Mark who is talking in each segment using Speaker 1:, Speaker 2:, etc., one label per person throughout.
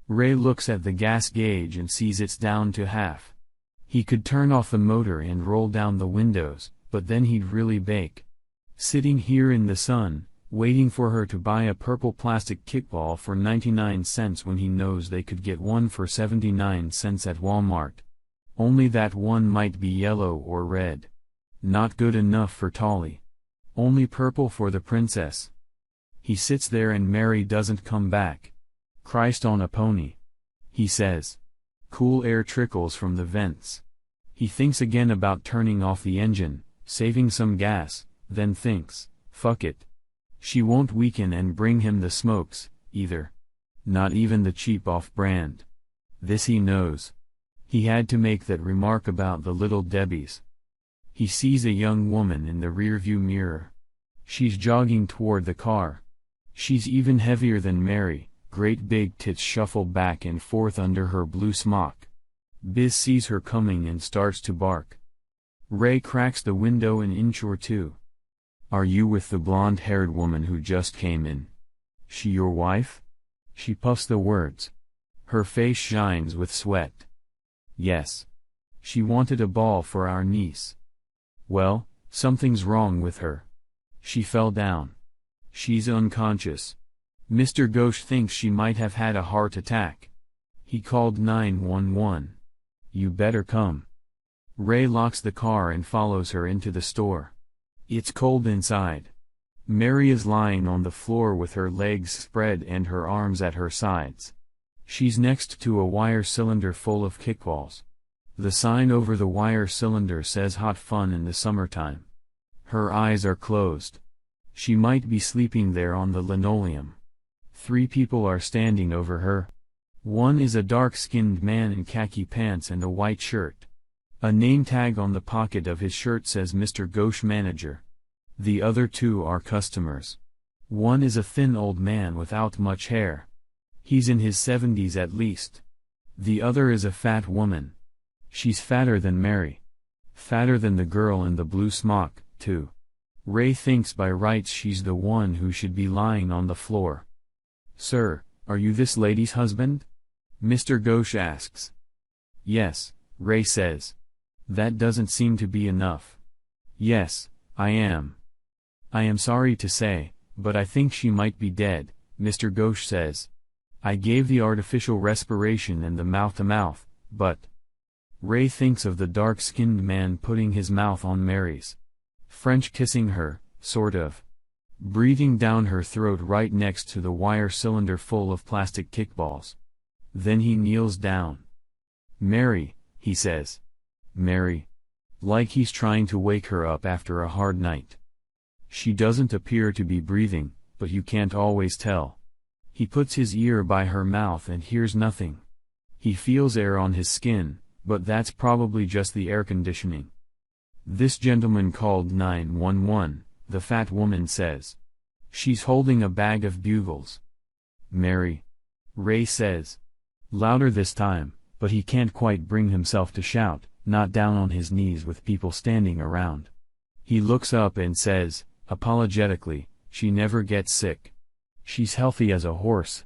Speaker 1: Ray looks at the gas gauge and sees it's down to half. He could turn off the motor and roll down the windows, but then he'd really bake. Sitting here in the sun, waiting for her to buy a purple plastic kickball for 99 cents when he knows they could get one for 79 cents at Walmart. Only that one might be yellow or red. Not good enough for Tolly. Only purple for the princess. He sits there and Mary doesn't come back. Christ on a pony. He says. Cool air trickles from the vents. He thinks again about turning off the engine, saving some gas, then thinks, fuck it. She won't weaken and bring him the smokes, either. Not even the cheap off-brand. This he knows. He had to make that remark about the little Debbies. He sees a young woman in the rearview mirror. She's jogging toward the car. She's even heavier than Mary, great big tits shuffle back and forth under her blue smock. Biz sees her coming and starts to bark. Ray cracks the window an inch or two. Are you with the blonde-haired woman who just came in? She your wife? She puffs the words. Her face shines with sweat. Yes. She wanted a ball for our niece. Well, something's wrong with her. She fell down. She's unconscious. Mr. Ghosh thinks she might have had a heart attack. He called 911. You better come. Ray locks the car and follows her into the store. It's cold inside. Mary is lying on the floor with her legs spread and her arms at her sides. She's next to a wire cylinder full of kickballs. The sign over the wire cylinder says hot fun in the summertime. Her eyes are closed. She might be sleeping there on the linoleum. 3 people are standing over her. One is a dark-skinned man in khaki pants and a white shirt. A name tag on the pocket of his shirt says Mr. Ghosh Manager. The other 2 are customers. One is a thin old man without much hair. He's in his 70s at least. The other is a fat woman. She's fatter than Mary. Fatter than the girl in the blue smock, too. Ray thinks by rights she's the one who should be lying on the floor. Sir, are you this lady's husband? Mr. Ghosh asks. Yes, Ray says. That doesn't seem to be enough. Yes, I am. I am sorry to say, but I think she might be dead, Mr. Ghosh says. I gave the artificial respiration and the mouth-to-mouth, but... Ray thinks of the dark-skinned man putting his mouth on Mary's. French kissing her, sort of. Breathing down her throat right next to the wire cylinder full of plastic kickballs. Then he kneels down. Mary, he says. Mary. Like he's trying to wake her up after a hard night. She doesn't appear to be breathing, but you can't always tell. He puts his ear by her mouth and hears nothing. He feels air on his skin, but that's probably just the air conditioning. This gentleman called 911, the fat woman says. She's holding a bag of bugles. Mary. Ray says. Louder this time, but he can't quite bring himself to shout, not down on his knees with people standing around. He looks up and says, apologetically, she never gets sick. She's healthy as a horse.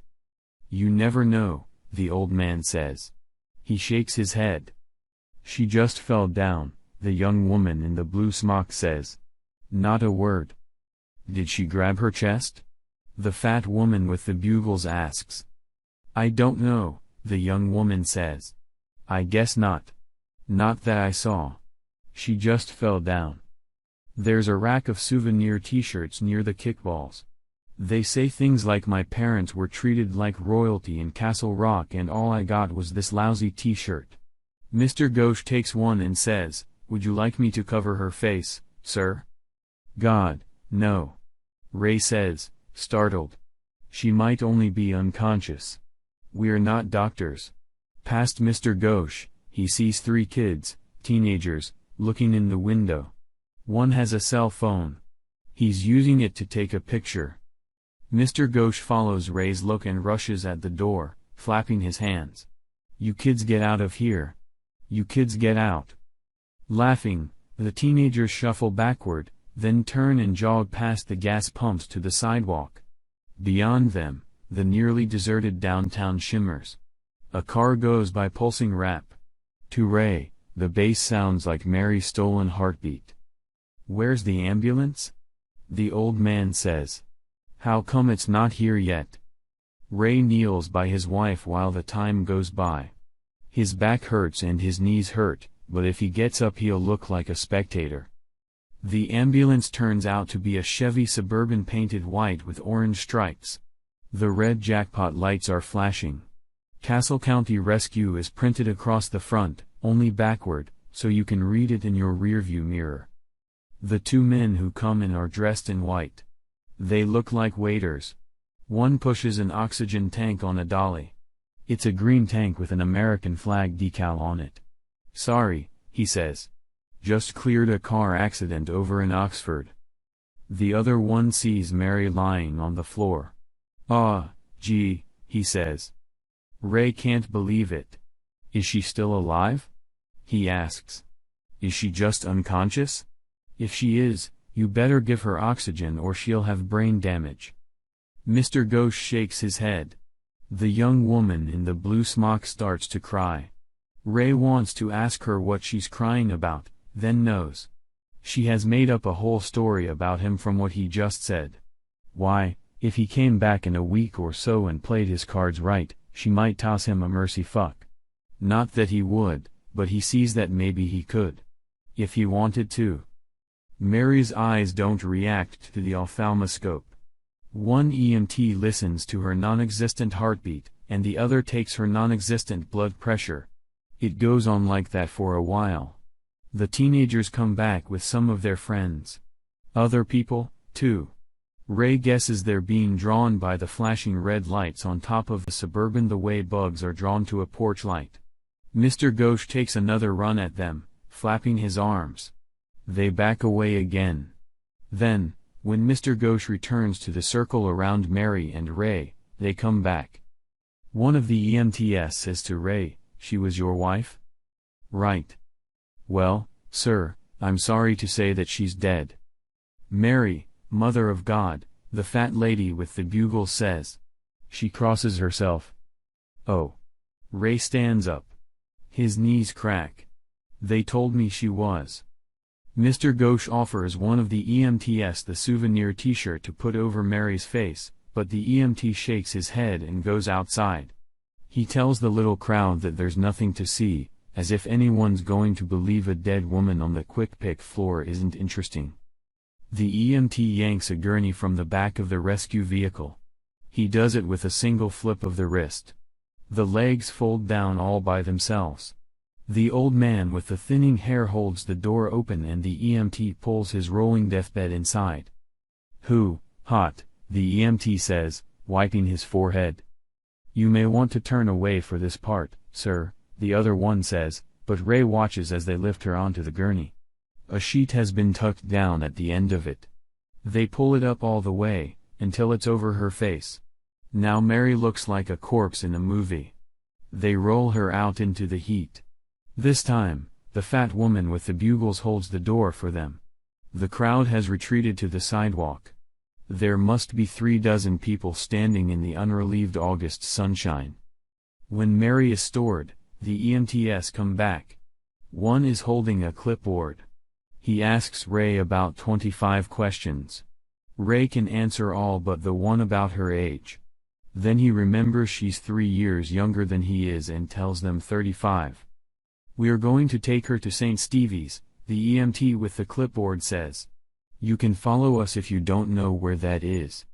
Speaker 1: You never know, the old man says. He shakes his head. She just fell down, the young woman in the blue smock says. Not a word. Did she grab her chest? The fat woman with the bugles asks. I don't know, the young woman says. I guess not. Not that I saw. She just fell down. There's a rack of souvenir t-shirts near the kickballs. They say things like my parents were treated like royalty in Castle Rock and all I got was this lousy t-shirt. Mr. Ghosh takes one and says, would you like me to cover her face, sir? God, no. Ray says, startled. She might only be unconscious. We're not doctors. Past Mr. Ghosh, he sees 3 kids, teenagers, looking in the window. One has a cell phone. He's using it to take a picture. Mr. Ghosh follows Ray's look and rushes at the door, flapping his hands. You kids get out of here. You kids get out. Laughing, the teenagers shuffle backward, then turn and jog past the gas pumps to the sidewalk. Beyond them, the nearly deserted downtown shimmers. A car goes by pulsing rap. To Ray, the bass sounds like Mary's stolen heartbeat. "Where's the ambulance?" the old man says. "How come it's not here yet?" Ray kneels by his wife while the time goes by. His back hurts and his knees hurt, but if he gets up he'll look like a spectator. The ambulance turns out to be a Chevy Suburban painted white with orange stripes. The red jackpot lights are flashing. Castle County Rescue is printed across the front, only backward, so you can read it in your rearview mirror. The two men who come in are dressed in white. They look like waiters. One pushes an oxygen tank on a dolly. It's a green tank with an American flag decal on it. "Sorry," he says. "Just cleared a car accident over in Oxford." The other one sees Mary lying on the floor. Gee," he says. Ray can't believe it. "Is she still alive?" he asks. "Is she just unconscious? If she is, you better give her oxygen or she'll have brain damage." Mr. Ghosh shakes his head. The young woman in the blue smock starts to cry. Ray wants to ask her what she's crying about, then knows. She has made up a whole story about him from what he just said. Why, if he came back in a week or so and played his cards right, she might toss him a mercy fuck. Not that he would, but he sees that maybe he could. If he wanted to. Mary's eyes don't react to the ophthalmoscope. One EMT listens to her non-existent heartbeat, and the other takes her non-existent blood pressure. It goes on like that for a while. The teenagers come back with some of their friends. Other people, too. Ray guesses they're being drawn by the flashing red lights on top of the Suburban the way bugs are drawn to a porch light. Mr. Ghosh takes another run at them, flapping his arms. They back away again. Then, when Mr. Ghosh returns to the circle around Mary and Ray, they come back. One of the EMTs says to Ray, "She was your wife?" "Right." "Well, sir, I'm sorry to say that she's dead." "Mary, Mother of God," the fat lady with the bugle says. "She crosses herself." "Oh." Ray stands up. His knees crack. "They told me she was." Mr. Ghosh offers one of the EMTs the souvenir t-shirt to put over Mary's face, but the EMT shakes his head and goes outside. He tells the little crowd that there's nothing to see, as if anyone's going to believe a dead woman on the quick pick floor isn't interesting. The EMT yanks a gurney from the back of the rescue vehicle. He does it with a single flip of the wrist. The legs fold down all by themselves. The old man with the thinning hair holds the door open and the EMT pulls his rolling deathbed inside. "Hoo, hot," the EMT says, wiping his forehead. "You may want to turn away for this part, sir," the other one says, but Ray watches as they lift her onto the gurney. A sheet has been tucked down at the end of it. They pull it up all the way, until it's over her face. Now Mary looks like a corpse in a movie. They roll her out into the heat. This time, the fat woman with the bugles holds the door for them. The crowd has retreated to the sidewalk. There must be 36 people standing in the unrelieved August sunshine. When Mary is stored, the EMTs come back. One is holding a clipboard. He asks Ray about 25 questions. Ray can answer all but the one about her age. Then he remembers she's 3 years younger than he is and tells them 35. "We're going to take her to St. Stevie's," the EMT with the clipboard says. "You can follow us if you don't know where that is."